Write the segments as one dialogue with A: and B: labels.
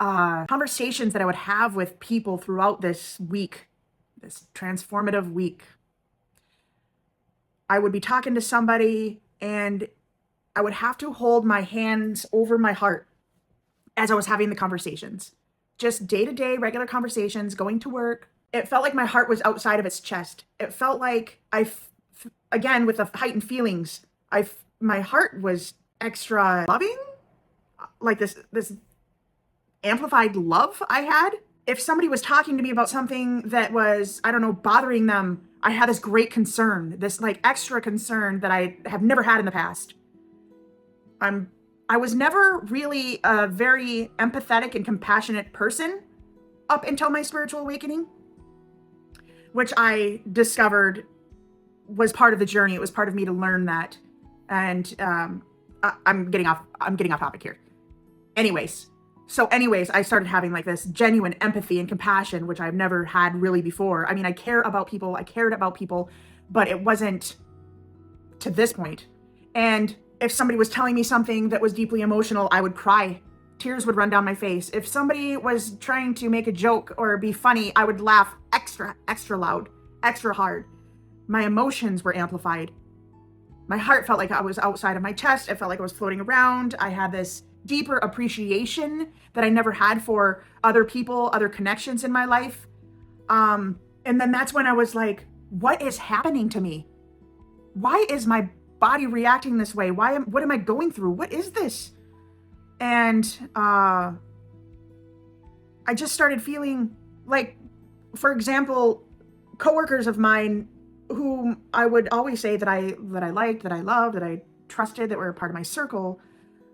A: conversations that I would have with people throughout this week, this transformative week. I would be talking to somebody and I would have to hold my hands over my heart as I was having the conversations. Just day to day, regular conversations, going to work. It felt like my heart was outside of its chest. It felt like again, with the heightened feelings, my heart was extra loving, like this amplified love I had. If somebody was talking to me about something that was, I don't know, bothering them, I had this great concern, this like extra concern that I have never had in the past. I was never really a very empathetic and compassionate person up until my spiritual awakening, which I discovered was part of the journey. It was part of me to learn that. And I'm getting off topic here. Anyways, I started having like this genuine empathy and compassion, which I've never had really before. I mean, I cared about people, but it wasn't to this point. And if somebody was telling me something that was deeply emotional, I would cry. Tears would run down my face. If somebody was trying to make a joke or be funny, I would laugh extra loud, extra hard. My emotions were amplified. My heart felt like I was outside of my chest. It felt like I was floating around. I had this deeper appreciation that I never had for other people, other connections in my life. And then that's when I was like, what is happening to me? Why is my body reacting this way? What am I going through? What is this? And I just started feeling like, for example, coworkers of mine whom I would always say that I liked, that I loved, that I trusted, that were a part of my circle,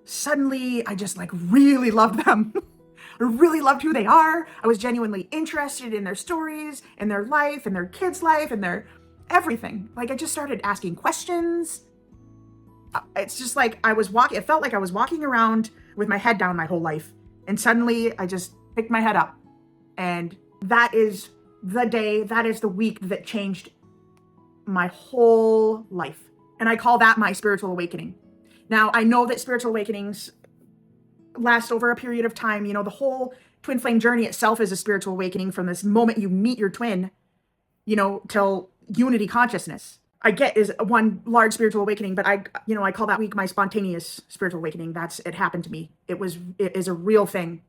A: suddenly I just like really loved them. I really loved who they are. I was genuinely interested in their stories, in their life, in their kids' life, in their everything. Like I just started asking questions. It's just like it felt like I was walking around with my head down my whole life. And suddenly I just picked my head up. And that is the day, that is the week that changed my whole life. And I call that my spiritual awakening. Now, I know that spiritual awakenings last over a period of time. You know, the whole twin flame journey itself is a spiritual awakening from this moment you meet your twin, till unity consciousness. I get is one large spiritual awakening, but I call that week my spontaneous spiritual awakening. It happened to me. It is a real thing.